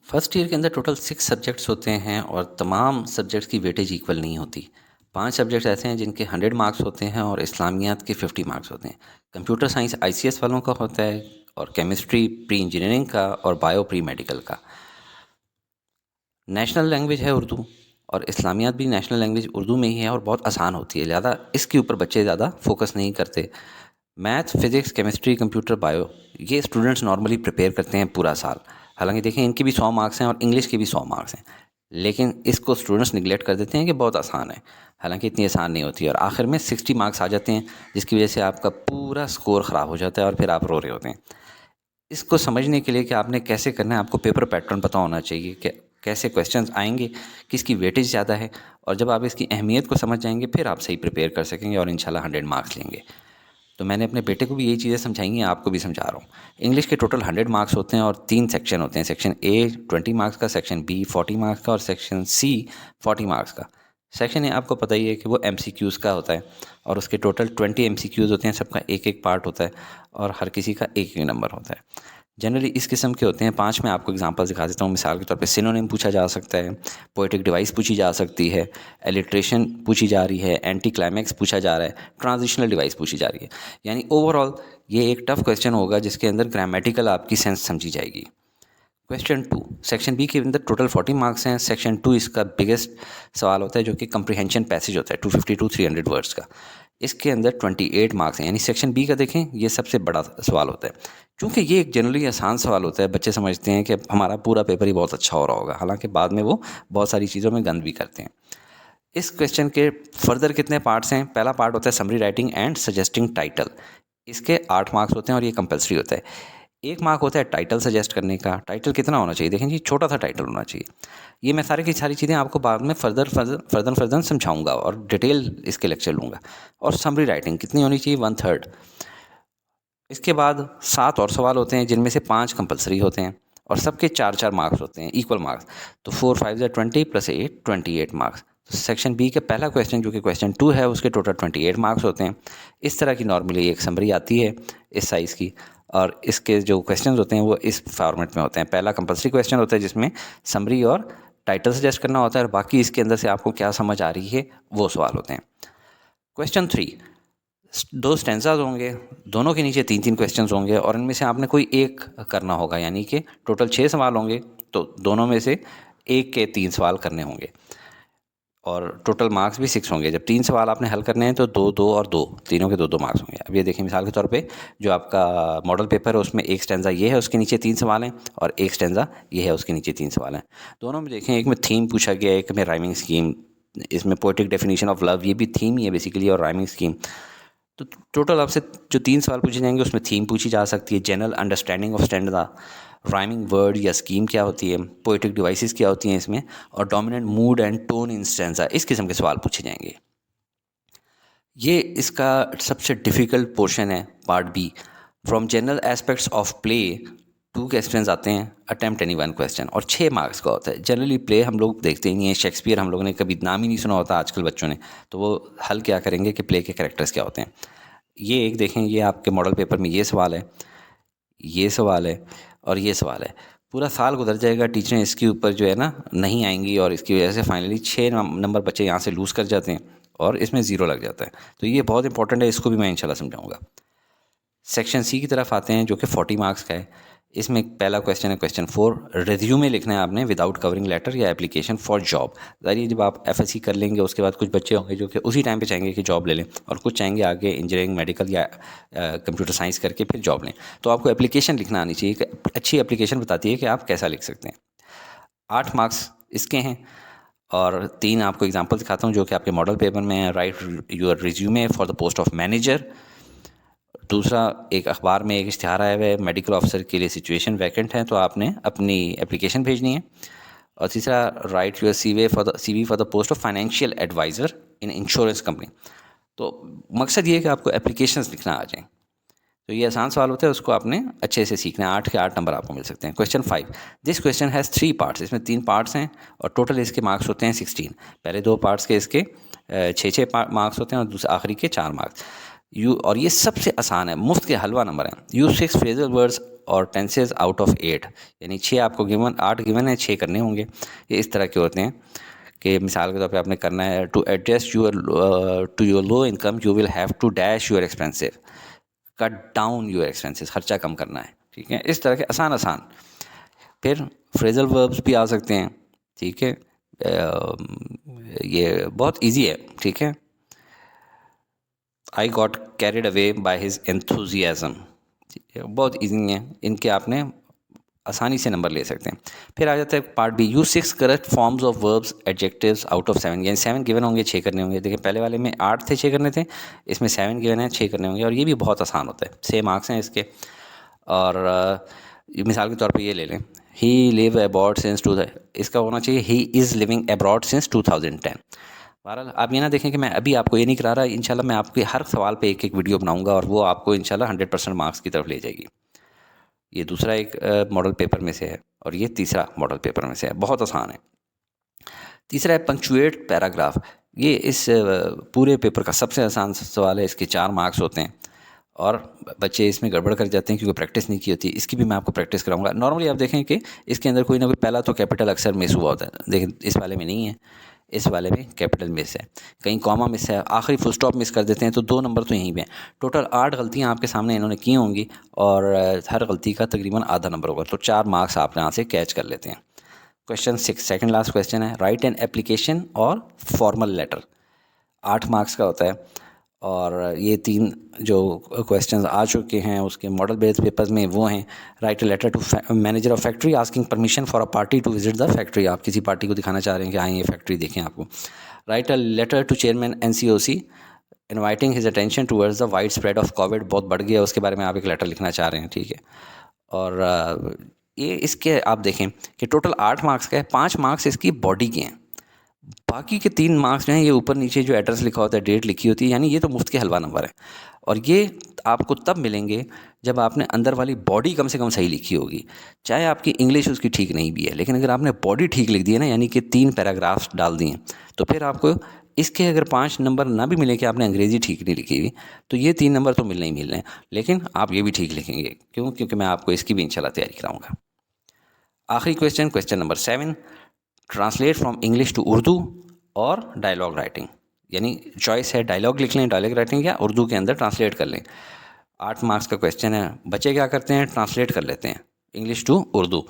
First year के अंदर total 6 subjects होते हैं और तमाम सब्जेक्ट्स की वेटेज इक्वल नहीं होती। 5 सब्जेक्ट्स ऐसे हैं जिनके 100 मार्क्स होते हैं और इस्लामियात के 50 मार्क्स होते हैं। कंप्यूटर साइंस आईसीएस वालों का होता है और केमिस्ट्री प्री इंजीनियरिंग का और बायो प्री मेडिकल का। नेशनल लैंग्वेज है उर्दू और इस्लामियात भी नेशनल लैंग्वेज उर्दू में ही है और बहुत आसान होती है, ज़्यादा इसके ऊपर बच्चे ज़्यादा फोकस नहीं करते। Math, physics, chemistry, computer, bio ये स्टूडेंट्स नॉर्मली प्रिपेयर करते हैं पूरा साल। हालांकि देखें इनके भी 100 मार्क्स हैं और इंग्लिश के भी 100 मार्क्स हैं, लेकिन इसको स्टूडेंट्स निगलेक्ट कर देते हैं कि बहुत आसान है। हालांकि इतनी आसान नहीं होती और आखिर में 60 मार्क्स आ जाते हैं, जिसकी वजह से आपका पूरा स्कोर ख़राब हो जाता है और फिर आप रो रहे होते हैं। इसको समझने के लिए कि आपने कैसे करना है, आपको पेपर पैटर्न पता होना चाहिए कि कैसे क्वेश्चंस आएंगे, किसकी वेटेज ज़्यादा है, और जब आप इसकी अहमियत को समझ जाएंगे फिर आप सही प्रिपेयर कर सकेंगे और इंशाल्लाह 100 मार्क्स लेंगे। तो मैंने अपने बेटे को भी यही चीज़ें समझाई हैं, आपको भी समझा रहा हूँ। इंग्लिश के टोटल 100 मार्क्स होते हैं और 3 सेक्शन होते हैं। सेक्शन ए 20 मार्क्स का, सेक्शन बी 40 मार्क्स का और सेक्शन सी 40 मार्क्स का। सेक्शन ए आपको पता ही है कि वो एमसीक्यूज़ का होता है और उसके टोटल 20 एमसीक्यूज़ होते हैं, सबका एक एक पार्ट होता है और हर किसी का एक एक नंबर होता है। जनरली इस किस्म के होते हैं। 5 मैं आपको एग्जांपल दिखा देता हूँ। मिसाल के तौर पे सिनोनिम पूछा जा सकता है, पोएटिक डिवाइस पूछी जा सकती है, एलिट्रेशन पूछी जा रही है, एंटी क्लाइमैक्स पूछा जा रहा है, ट्रांजिशनल डिवाइस पूछी जा रही है। यानी ओवरऑल ये एक टफ क्वेश्चन होगा जिसके अंदर ग्रामेटिकल आपकी सेंस समझी जाएगी। क्वेश्चन 2 सेक्शन बी के अंदर टोटल 40 मार्क्स हैं। सेक्शन 2 इसका बिगेस्ट सवाल होता है जो कि कंप्रीहेंशन पैसेज होता है 250 टू 300 वर्ड्स का। इसके अंदर 28 मार्क्स हैं। यानी सेक्शन बी का देखें, ये सबसे बड़ा सवाल होता है। क्योंकि ये एक जनरली आसान सवाल होता है, बच्चे समझते हैं कि हमारा पूरा पेपर ही बहुत अच्छा हो रहा होगा, हालांकि बाद में वो बहुत सारी चीज़ों में गंद भी करते हैं। इस क्वेश्चन के फर्दर कितने पार्ट्स हैं? पहला पार्ट होता है summary writing and suggesting title. इसके 8 मार्क्स होते हैं और ये कंपलसरी होता है। 1 मार्क होता है टाइटल सजेस्ट करने का। टाइटल कितना होना चाहिए? देखें जी, छोटा सा टाइटल होना चाहिए। ये मैं सारी की सारी चीज़ें आपको बाद में फर्दर समझाऊंगा और डिटेल इसके लेक्चर लूँगा। और समरी राइटिंग कितनी होनी चाहिए? 1/3। इसके बाद 7 और सवाल होते हैं जिनमें से 5 कंपलसरी होते हैं और सबके 4-4 मार्क्स होते हैं, इक्वल मार्क्स। तो 4 5 ज़ा 20 प्लस 8 28 मार्क्स। तो सेक्शन बी का पहला क्वेश्चन जो कि क्वेश्चन 2 है, उसके टोटल 28 मार्क्स होते हैं। इस तरह की नॉर्मली एक समरी आती है इस साइज़ की और इसके जो क्वेश्चन होते हैं वो इस फॉर्मेट में होते हैं। पहला कंपलसरी क्वेश्चन होता है जिसमें समरी और टाइटल सजेस्ट करना होता है और बाकी इसके अंदर से आपको क्या समझ आ रही है वो सवाल होते हैं। क्वेश्चन 3 2 स्टेंजाज होंगे, दोनों के नीचे 3-3 क्वेश्चंस होंगे और इनमें से आपने कोई एक करना होगा। यानी कि टोटल 6 सवाल होंगे तो दोनों में से एक के 3 सवाल करने होंगे और टोटल मार्क्स भी 6 होंगे। जब 3 सवाल आपने हल करने हैं तो 2 2 और 2 तीनों के 2 मार्क्स होंगे। अब ये देखिए, मिसाल के तौर पे जो आपका मॉडल पेपर है उसमें एक स्टेंजा ये है, उसके नीचे 3 सवाल हैं और एक स्टेंजा ये है, उसके नीचे 3 सवाल हैं। दोनों में देखें, एक में थीम पूछा गया है, एक में राइमिंग स्कीम। इसमें पोएटिक डेफिनेशन ऑफ लव, ये भी थीम ही है बेसिकली, और राइमिंग स्कीम। तो टोटल आपसे जो 3 सवाल पूछे जाएंगे उसमें थीम पूछी जा सकती है, general understanding of standard, rhyming word या स्कीम क्या होती है, पोएटिक डिवाइसेस क्या होती हैं इसमें, और dominant mood and tone in stanza, इस किस्म के सवाल पूछे जाएंगे। ये इसका सबसे डिफ़िकल्ट पोर्शन है, part B. From general aspects of play 2 questions आते हैं, अटेम्प्ट एनी 1 क्वेश्चन, और 6 मार्क्स का होता है। जनरली प्ले हम लोग देखते ही नहीं है, शेक्सपियर हम लोगों ने कभी नाम ही नहीं सुना होता आजकल बच्चों ने, तो वो हल क्या करेंगे कि प्ले के कैरेक्टर्स क्या होते हैं। ये एक देखें, ये आपके मॉडल पेपर में ये सवाल है, ये सवाल है और ये सवाल है। पूरा साल गुजर जाएगा, टीचरें इसके ऊपर जो है ना नहीं आएंगी और इसकी वजह से फाइनली 6 नंबर बच्चे यहाँ से लूज़ कर जाते हैं और इसमें ज़ीरो लग जाता है। तो ये बहुत इंपॉर्टेंट है, इसको भी मैं इंशाल्लाह समझाऊंगा। सेक्शन सी की तरफ आते हैं जो कि 40 मार्क्स का है। इसमें पहला क्वेश्चन है क्वेश्चन 4, रिज्यूमे लिखना है आपने विदाउट कवरिंग लेटर या एप्लीकेशन फॉर जॉब। ज़ाहिर जब आप एफएससी कर लेंगे उसके बाद कुछ बच्चे होंगे जो कि उसी टाइम पे चाहेंगे कि जॉब ले लें और कुछ चाहेंगे आगे इंजीनियरिंग, मेडिकल या कंप्यूटर साइंस करके फिर जॉब लें। तो आपको एप्लीकेशन लिखना आनी चाहिए कि अच्छी एप्लीकेशन बताती है कि आप कैसा लिख सकते हैं। 8 मार्क्स इसके हैं और 3 आपको एग्जाम्पल दिखाता हूँ जो कि आपके मॉडल पेपर में है। Right your resume for the post of manager. दूसरा, एक अखबार में एक इश्तिहार आया हुआ है मेडिकल ऑफिसर के लिए, सिचुएशन वैकेंट है तो आपने अपनी एप्लीकेशन भेजनी है। और तीसरा, write your CV for the post of financial adviser in insurance company. तो मकसद ये है कि आपको एप्लीकेशंस लिखना आ जाए। तो ये आसान सवाल होता है, उसको आपने अच्छे से सीखना है। 8 के 8 नंबर आपको मिल सकते हैं। Question 5, this question has 3 parts. इसमें 3 पार्ट्स हैं और टोटल इसके मार्क्स होते हैं 16। पहले 2 पार्ट्स के इसके 6-6 मार्क्स होते हैं और दूसरे आखिरी के 4 मार्क्स। और ये सबसे आसान है, मुफ्त के हलवा नंबर है। यूज 6 फ्रेजल वर्ड्स और टेंसेज आउट ऑफ 8, यानी 6 आपको गिवन, 8 गिवन है, 6 करने होंगे। ये इस तरह के होते हैं कि मिसाल के तौर पे आपने करना है, to adjust your to your low income you will have to dash your expensive, cut down your expenses, खर्चा कम करना है, ठीक है। इस तरह के आसान आसान। फिर फ्रेजल वर्ब्स भी आ सकते हैं, ठीक है। ये बहुत इजी है, ठीक है। I got carried away by his enthusiasm, बहुत ईजी है, इनके आपने आसानी से नंबर ले सकते हैं। फिर आ जाता है part B, use 6 correct forms of verbs adjectives out of 7, यानी 7 गिवन होंगे, 6 करने होंगे। देखिए पहले वाले में 8 थे, 6 करने थे, इसमें 7 गिवन है, 6 करने होंगे, और ये भी बहुत आसान होता है, 6 मार्क्स हैं इसके। और मिसाल के तौर पे ये ले लें, ही लिव अब्रॉड सिंस इसका होना चाहिए he is living abroad since 2010। बहरहाल आप ये ना देखें कि मैं अभी आपको ये नहीं करा रहा, इंशाल्लाह मैं आपके हर सवाल पे एक एक वीडियो बनाऊंगा और वो आपको इंशाल्लाह 100% मार्क्स की तरफ ले जाएगी। ये दूसरा एक मॉडल पेपर में से है और ये तीसरा मॉडल पेपर में से है, बहुत आसान है। तीसरा है पंक्चुएट पैराग्राफ, ये इस पूरे पेपर का सबसे आसान सवाल है, इसके 4 मार्क्स होते हैं और बच्चे इसमें गड़बड़ कर जाते हैं क्योंकि प्रैक्टिस नहीं की होती। इसकी भी मैं आपको प्रैक्टिस कराऊंगा। नॉर्मली आप देखें कि इसके अंदर कोई ना कोई पहला तो कैपिटल अक्सर मिस हुआ होता है, लेकिन इस वाले में नहीं है, इस वाले में कैपिटल मिस है, कहीं कॉमा मिस है, आखिरी फुल स्टॉप मिस कर देते हैं, तो 2 नंबर तो यहीं पे हैं। टोटल 8 गलतियां आपके सामने इन्होंने की होंगी और हर गलती का तकरीबन आधा नंबर होगा, तो 4 मार्क्स आप यहाँ से कैच कर लेते हैं। क्वेश्चन 6, सेकेंड लास्ट क्वेश्चन है, राइट एन एप्लीकेशन और फॉर्मल लेटर, 8 मार्क्स का होता है। और ये 3 जो क्वेश्चंस आ चुके हैं उसके मॉडल बेस्ड पेपर्स में वो हैं, write a letter to manager of factory asking permission for a party to visit the factory, आप किसी पार्टी को दिखाना चाह रहे हैं कि हाँ ये फैक्ट्री देखें आपको। Write a letter to chairman NCOC inviting his attention towards the wide spread of COVID, बहुत बढ़ गया उसके बारे में आप एक लेटर लिखना चाह रहे हैं, ठीक है। और ये इसके आप देखें कि टोटल 8 मार्क्स का है, 5 मार्क्स इसकी बॉडी के हैं, बाकी के 3 मार्क्स जो हैं ये ऊपर नीचे जो एड्रेस लिखा होता है, डेट लिखी होती है, यानी ये तो मुफ्त के हलवा नंबर है। और ये आपको तब मिलेंगे जब आपने अंदर वाली बॉडी कम से कम सही लिखी होगी, चाहे आपकी इंग्लिश उसकी ठीक नहीं भी है, लेकिन अगर आपने बॉडी ठीक लिख दी है ना, यानी कि 3 पैराग्राफ्स डाल दिए, तो फिर आपको इसके अगर 5 नंबर ना भी मिले कि आपने अंग्रेज़ी ठीक नहीं लिखी हुई, तो ये 3 नंबर तो मिलने ही मिलने हैं, लेकिन आप ये भी ठीक लिखेंगे। क्यों? क्योंकि मैं आपको इसकी भी इंशाल्लाह तैयारी कराऊंगा। आखिरी question, question number 7, translate from English to Urdu और डायलॉग राइटिंग, यानी चॉइस है डायलॉग लिख लें, डायलॉग राइटिंग, या उर्दू के अंदर ट्रांसलेट कर लें। 8 मार्क्स का क्वेश्चन है, बच्चे क्या करते हैं, ट्रांसलेट कर लेते हैं इंग्लिश टू उर्दू।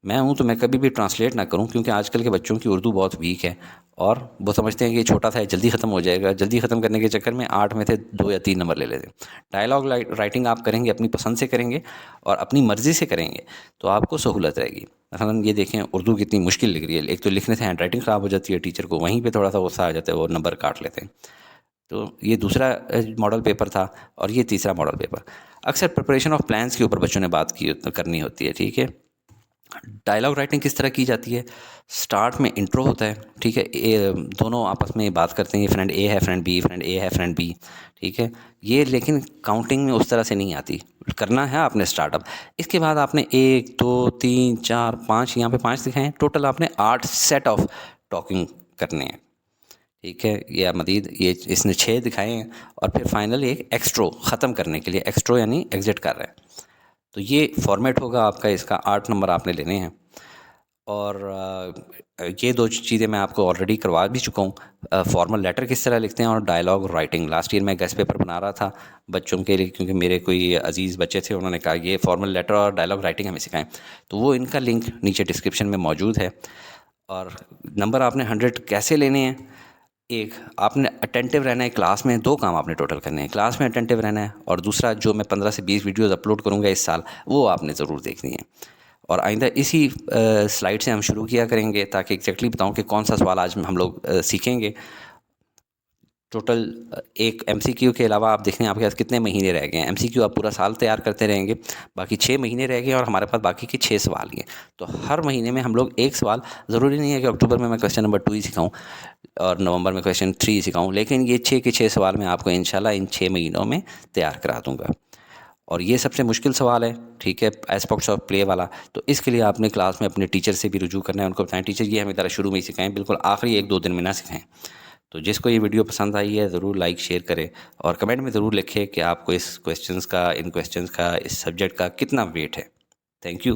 मैं हूँ तो मैं कभी भी ट्रांसलेट ना करूँ, क्योंकि आजकल के बच्चों की उर्दू बहुत वीक है और वो समझते हैं कि ये छोटा था, जल्दी ख़त्म हो जाएगा, जल्दी ख़त्म करने के चक्कर में 8 में से 2 या 3 नंबर ले लेते हैं। डायलॉग राइटिंग आप करेंगे, अपनी पसंद से करेंगे और अपनी मर्ज़ी से करेंगे तो आपको सहूलत रहेगी। मसलन ये देखें उर्दू कितनी मुश्किल लिख रही है, एक तो लिखने से हैंड राइटिंग ख़राब हो जाती है, टीचर को वहीं पे थोड़ा सा गुस्सा आ जाता है, वो नंबर काट लेते हैं। तो ये दूसरा मॉडल पेपर था और ये तीसरा मॉडल पेपर। अक्सर प्रिपरेशन ऑफ प्लान्स के ऊपर बच्चों ने बात की करनी होती है, ठीक है। डायलॉग राइटिंग किस तरह की जाती है, स्टार्ट में इंट्रो होता है, ठीक है, दोनों आपस में बात करते हैं, ये फ्रेंड ए है, फ्रेंड बी, फ्रेंड ए है, फ्रेंड बी, ठीक है। ये लेकिन काउंटिंग में उस तरह से नहीं आती, करना है आपने स्टार्टअप, इसके बाद आपने 1 2 3 4 5, यहाँ पे 5 दिखाएं, टोटल आपने 8 सेट ऑफ टॉकिंग करने हैं, ठीक है। या मजीद ये इसने 6 दिखाए हैं और फिर फाइनल एक एक्स्ट्रो ख़त्म करने के लिए, एक्स्ट्रो यानी एग्जिट कर रहे हैं, तो ये फॉर्मेट होगा आपका, इसका 8 नंबर आपने लेने हैं। और ये 2 चीज़ें मैं आपको ऑलरेडी करवा भी चुका हूँ, फॉर्मल लेटर किस तरह लिखते हैं और डायलॉग राइटिंग। लास्ट ईयर मैं गेस्ट पेपर बना रहा था बच्चों के लिए, क्योंकि मेरे कोई अजीज़ बच्चे थे, उन्होंने कहा ये फॉर्मल लेटर और डायलॉग राइटिंग हमें सिखाएं, तो वो इनका लिंक नीचे डिस्क्रिप्शन में मौजूद है। और नंबर आपने 100 कैसे लेने हैं, एक आपने अटेंटिव रहना है क्लास में, 2 काम आपने टोटल करने हैं, क्लास में अटेंटिव रहना है और दूसरा जो मैं 15 से 20 वीडियोस अपलोड करूंगा इस साल, वो आपने ज़रूर देखनी है। और आइंदा इसी स्लाइड से हम शुरू किया करेंगे ताकि एग्जैक्टली बताऊं कि कौन सा सवाल आज हम लोग सीखेंगे। टोटल एक MCQ के अलावा आप देख रहे हैं आपके पास कितने महीने रह गए हैं। MCQ आप पूरा साल तैयार करते रहेंगे, बाकी 6 महीने रह गए और हमारे पास बाकी के 6 सवाल ही हैं। तो हर महीने में हम लोग एक सवाल, ज़रूरी नहीं है कि अक्टूबर में मैं क्वेश्चन नंबर 2 ही सिखाऊं और नवंबर में क्वेश्चन 3 सिखाऊं, लेकिन ये 6 के 6 सवाल मैं आपको इंशाल्लाह इन 6 महीनों में तैयार करा दूँगा। और ये सबसे मुश्किल सवाल है, ठीक है, एस्पेक्ट्स ऑफ प्ले वाला, तो इसके लिए आपने क्लास में अपने टीचर से भी रुजू करना है, उनको बताएं टीचर ये हमें ज़रा शुरू में ही सिखाएं, बिल्कुल आखिरी 1-2 दिन में ना सिखाएं। तो जिसको ये वीडियो पसंद आई है ज़रूर लाइक शेयर करें और कमेंट में ज़रूर लिखें कि आपको इन क्वेश्चंस का इस सब्जेक्ट का कितना वेट है। Thank you.